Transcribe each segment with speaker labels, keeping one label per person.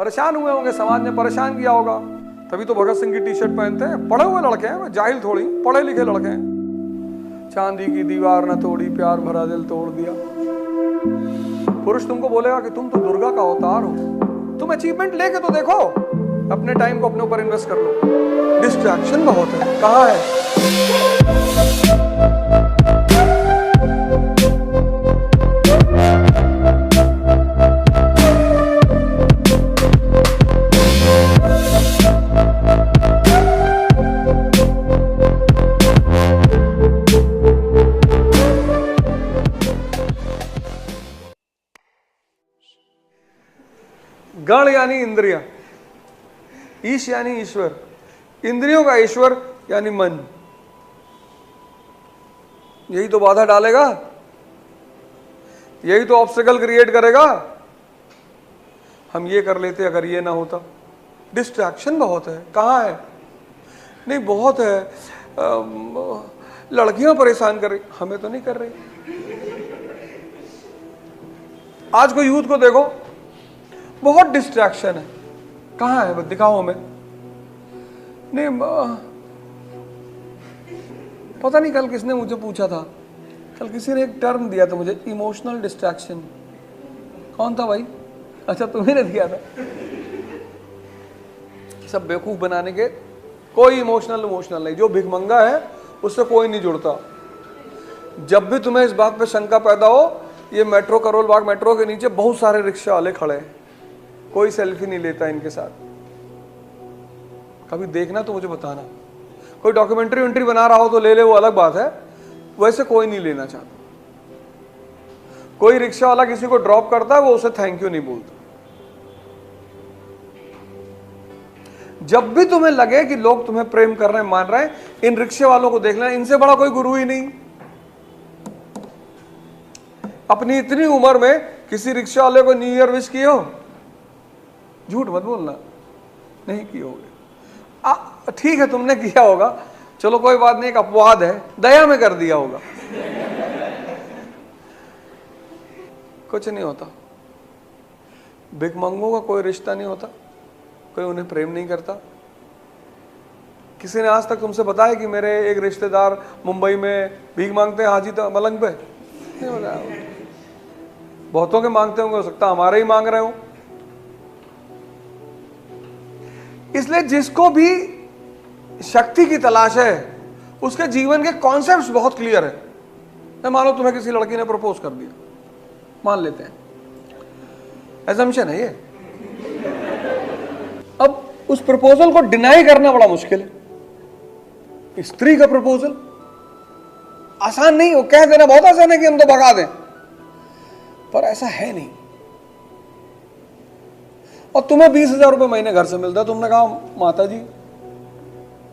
Speaker 1: परेशान हुए होंगे, समाज ने परेशान किया होगा, तभी तो भगत सिंह की टी शर्ट पहनते हैं। पढ़े हुए लड़के हैं, जाहिल थोड़ी, पढ़े लिखे लड़के हैं। चांदी की दीवार न तोड़ी, प्यार भरा दिल तोड़ दिया। पुरुष तुमको बोलेगा कि तुम तो दुर्गा का अवतार हो, तुम अचीवमेंट लेके तो देखो, अपने टाइम को अपने ऊपर इन्वेस्ट कर लो। डिस्ट्रैक्शन बहुत है, कहाँ है? गण यानी इंद्रिया, ईश यानी ईश्वर, इंद्रियों का ईश्वर यानी मन। यही तो बाधा डालेगा, यही तो ऑब्स्टिकल क्रिएट करेगा। हम ये कर लेते अगर ये ना होता। डिस्ट्रैक्शन बहुत है, कहाँ है? नहीं बहुत है। लड़कियां परेशान कर रही, हमें तो नहीं कर रही। आज को यूथ को देखो, बहुत डिस्ट्रैक्शन है, कहाँ है? दिखाओ हमें। नहीं पता नहीं कल किसने मुझे पूछा था, कल किसी ने एक टर्म दिया था मुझे, इमोशनल डिस्ट्रैक्शन। कौन था भाई? अच्छा तुम्ही ने दिया था। सब बेवकूफ बनाने के, कोई इमोशनल नहीं। जो भिखमंगा है उससे कोई नहीं जुड़ता। जब भी तुम्हें इस बात पे शंका पैदा हो, ये मेट्रो, करोल बाग मेट्रो के नीचे बहुत सारे रिक्शा वाले खड़े हैं, कोई सेल्फी नहीं लेता इनके साथ। कभी देखना तो मुझे बताना। कोई डॉक्यूमेंट्री वेंट्री बना रहा हो तो ले ले, वो अलग बात है, वैसे कोई नहीं लेना चाहता। कोई रिक्शा वाला किसी को ड्रॉप करता है, वो उसे थैंक यू नहीं बोलता। जब भी तुम्हें लगे कि लोग तुम्हें प्रेम कर रहे हैं, मान रहे हैं, इन रिक्शे वालों को देखना, इनसे बड़ा कोई गुरु ही नहीं। अपनी इतनी उम्र में किसी रिक्शा वाले को न्यू ईयर विश किए हो? झूठ मत बोलना, नहीं किए होगे। ठीक है तुमने किया होगा, चलो कोई बात नहीं, एक अपवाद है, दया में कर दिया होगा। कुछ नहीं होता। भिखमंगों का कोई रिश्ता नहीं होता, कोई उन्हें प्रेम नहीं करता। किसी ने आज तक तुमसे बताया कि मेरे एक रिश्तेदार मुंबई में भीख मांगते हैं हाजी मलंग पे? नहीं बताया। बहुतों के मांगते होंगे, हो सकता हमारे ही मांग रहे हो। इसलिए जिसको भी शक्ति की तलाश है, उसके जीवन के कॉन्सेप्ट्स बहुत क्लियर है। मानो तुम्हें किसी लड़की ने प्रपोज कर दिया, मान लेते हैं, एजम्पशन है ये। अब उस प्रपोजल को डिनाई करना बड़ा मुश्किल है। स्त्री का प्रपोजल आसान नहीं, वो कह देना बहुत आसान है कि हम तो भगा दें, पर ऐसा है नहीं। और तुम्हें 20,000 रुपए महीने घर से मिलता है, तुमने कहा माता जी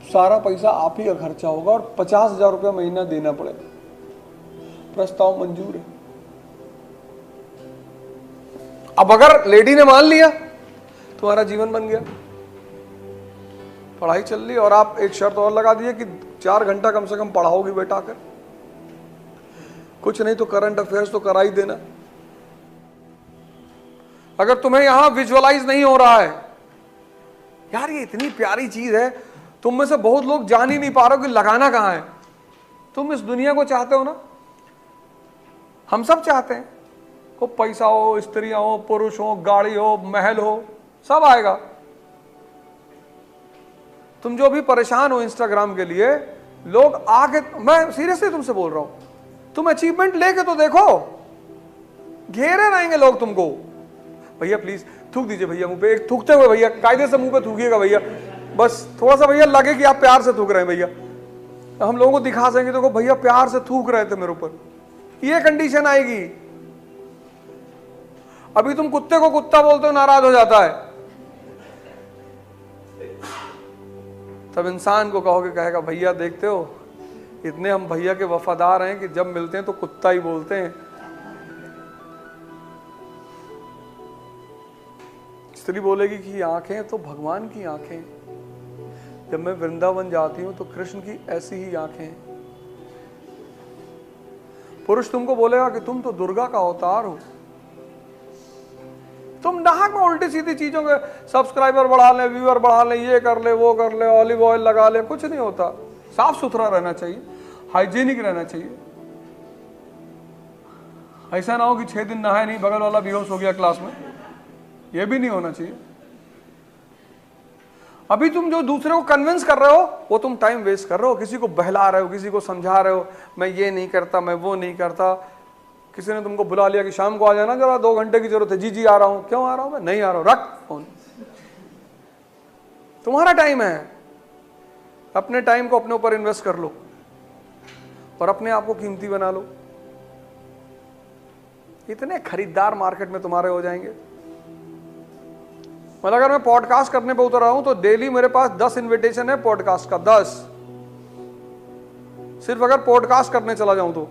Speaker 1: सारा पैसा आप ही का खर्चा होगा और 50,000 रुपये महीना देना पड़ेगा, प्रस्ताव मंजूर है। अब अगर लेडी ने मान लिया, तुम्हारा जीवन बन गया। पढ़ाई चल रही और आप एक शर्त और लगा दिए कि 4 घंटा कम से कम पढ़ाओगी बेटा कर, कुछ नहीं तो करंट अफेयर्स तो करा ही देना। अगर तुम्हें यहां विजुअलाइज नहीं हो रहा है, यार ये इतनी प्यारी चीज है, तुम में से बहुत लोग जान ही नहीं पा रहे हो कि लगाना कहां है। तुम इस दुनिया को चाहते हो ना, हम सब चाहते हैं, को पैसा हो, स्त्रियां हो, पुरुष हो, गाड़ी हो, महल हो, सब आएगा। तुम जो भी परेशान हो इंस्टाग्राम के लिए, लोग आके, मैं सीरियसली तुमसे बोल रहा हूं, तुम अचीवमेंट लेके तो देखो, घेरे रहेंगे लोग तुमको। भैया प्लीज थूक दीजिए भैया मुंह पे, एक थूकते हुए भैया, कायदे से मुंह पे थूकिएगा भैया, बस थोड़ा सा भैया लगे कि आप प्यार से थूक रहे हैं भैया। हम लोगों को दिखा सकेंगे तो भैया प्यार से थूक रहे थे मेरे ऊपर, ये कंडीशन आएगी। अभी तुम कुत्ते को कुत्ता बोलते हो, नाराज हो जाता है, तब इंसान को कहोगे, कहेगा भैया देखते हो इतने हम भैया के वफादार हैं कि जब मिलते हैं तो कुत्ता ही बोलते हैं। स्त्री बोलेगी कि आंखें तो भगवान की आंखें, जब मैं वृंदावन जाती हूं तो कृष्ण की ऐसी ही आंखें। पुरुष तुमको बोलेगा कि तुम तो दुर्गा का अवतार हो, तुम नाहक में उल्टी सीधी चीजों के सब्सक्राइबर बढ़ा ले, व्यूअर बढ़ा ले, ये कर ले, वो कर ले, ऑलिव ऑयल लगा ले, कुछ नहीं होता। साफ सुथरा रहना चाहिए, हाइजीनिक रहना चाहिए। ऐसा ना हो कि 6 दिन नहाए नहीं, बगल वाला बेहोश हो गया क्लास में, ये भी नहीं होना चाहिए। अभी तुम जो दूसरे को कन्विंस कर रहे हो वो तुम टाइम वेस्ट कर रहे हो, किसी को बहला रहे हो, किसी को समझा रहे हो, मैं ये नहीं करता, मैं वो नहीं करता। किसी ने तुमको बुला लिया कि शाम को आ जाना जरा, 2 घंटे की जरूरत है। जी जी आ रहा हूं। क्यों आ रहा हूं? मैं नहीं आ रहा हूं। रख फोन। तुम्हारा टाइम है, अपने टाइम को अपने ऊपर इन्वेस्ट कर लो और अपने आप को कीमती बना लो। इतने खरीदार मार्केट में तुम्हारे हो जाएंगे। मतलब अगर मैं पॉडकास्ट करने पे उतर रहा हूं तो डेली मेरे पास 10 इनविटेशन है पॉडकास्ट का, 10। सिर्फ अगर पॉडकास्ट करने चला जाऊं तो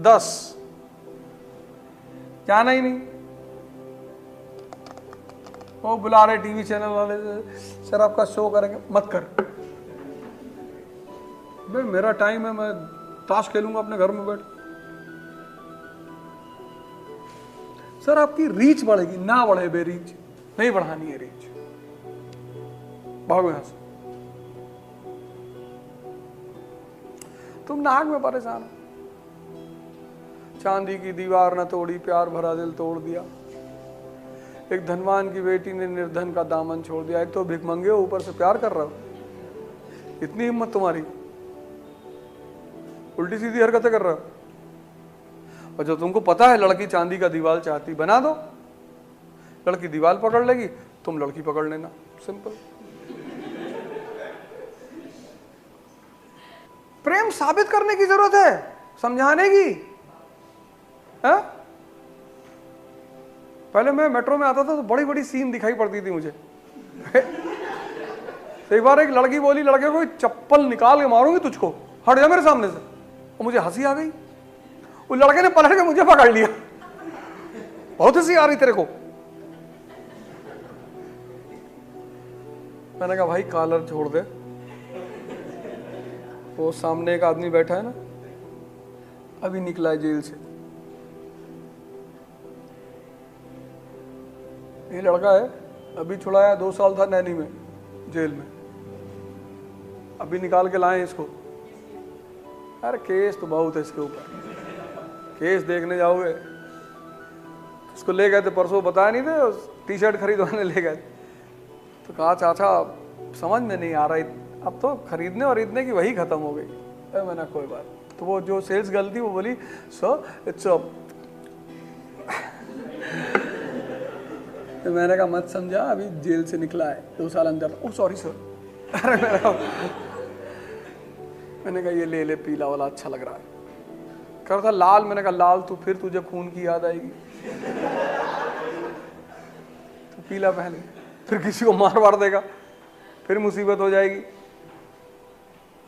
Speaker 1: 10। जाना ही नहीं। वो बुला रहे टीवी चैनल वाले, सर आपका शो करेंगे। मत कर भाई, मेरा टाइम है, मैं ताश खेलूंगा अपने घर में बैठ। सर आपकी रीच बढ़ेगी। ना बढ़े बे रीच, नहीं बढ़ानी है रीच, भागो यहां से। तुम नाक में परेशान हो। चांदी की दीवार न तोड़ी, प्यार भरा दिल तोड़ दिया। एक धनवान की बेटी ने निर्धन का दामन छोड़ दिया। एक तो भिखमंगे हो, ऊपर से प्यार कर रहे हो। इतनी हिम्मत तुम्हारी, उल्टी सीधी हरकतें कर रहे हो। और जो तुमको पता है लड़की चांदी का दीवार चाहती, बना दो। लड़की दीवार पकड़ लेगी, तुम लड़की पकड़ लेना, सिंपल। प्रेम साबित करने की जरूरत है, समझाने की है? पहले मैं मेट्रो में आता था तो बड़ी बड़ी सीन दिखाई पड़ती थी मुझे। एक बार एक लड़की बोली लड़के को, चप्पल निकाल के मारूंगी तुझको, हट जा मेरे सामने से। और मुझे हंसी आ गई। उस लड़के ने पलट के मुझे पकड़ लिया। बहुत हंसी आ रही तेरे को। मैंने कहा भाई कॉलर छोड़ दे। वो सामने एक आदमी बैठा है ना, अभी निकला है जेल से। ये लड़का है, अभी छुड़ाया, 2 साल था नैनी में, जेल में। अभी निकाल के लाए इसको। अरे केस तो बहुत है इसके ऊपर। केस देखने जाओगे, उसको ले गए थे परसों, बताया नहीं थे, टी शर्ट खरीदवाने ले गए। तो कहा चाचा समझ में नहीं आ रहा, अब तो खरीदने और इतने की वही खत्म हो गई। मैंने कोई बात। तो वो जो सेल्स गर्ल थी वो बोली, सर इट्स तो मैंने कहा मत समझा, अभी जेल से निकला है, 2 साल अंदर। Oh sorry sir. अरे मैंने कहा ये ले ले, पीला वाला अच्छा लग रहा है। कर रहा था लाल। मैंने कहा लाल तो फिर तुझे खून की याद आएगी, तो पीला पहन, फिर किसी को मार वार देगा, फिर मुसीबत हो जाएगी।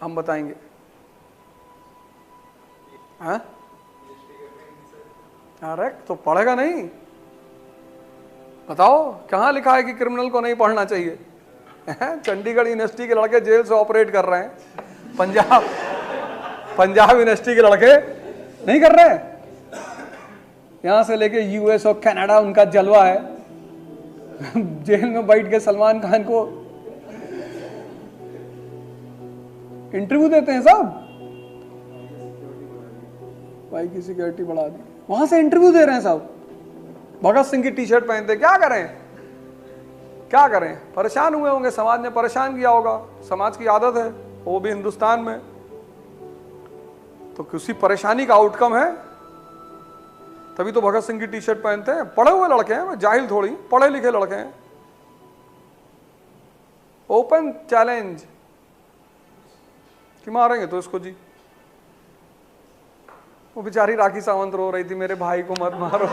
Speaker 1: हम बताएंगे। हाँ अरे तो पढ़ेगा नहीं। बताओ कहाँ लिखा है कि क्रिमिनल को नहीं पढ़ना चाहिए? चंडीगढ़ यूनिवर्सिटी के लड़के जेल से ऑपरेट कर रहे हैं, पंजाब यूनिवर्सिटी के लड़के नहीं कर रहे हैं। यहां से लेके यूएस और कनाडा उनका जलवा है। जेल में बैठ के सलमान खान को इंटरव्यू देते हैं सब। भाई की सिक्योरिटी बढ़ा दी, वहां से इंटरव्यू दे रहे हैं सब। भगत सिंह की टी शर्ट पहनते। क्या करें, क्या करें? परेशान हुए होंगे, समाज ने परेशान किया होगा। समाज की आदत है, वो भी हिंदुस्तान में। तो किसी परेशानी का आउटकम है, तभी तो भगत सिंह की टी शर्ट पहनते हैं। पढ़े हुए लड़के हैं, जाहिल थोड़ी, पढ़े लिखे लड़के हैं। ओपन चैलेंज कि मारेंगे तो इसको जी। वो बेचारी राखी सावंत रो रही थी, मेरे भाई को मत मारो।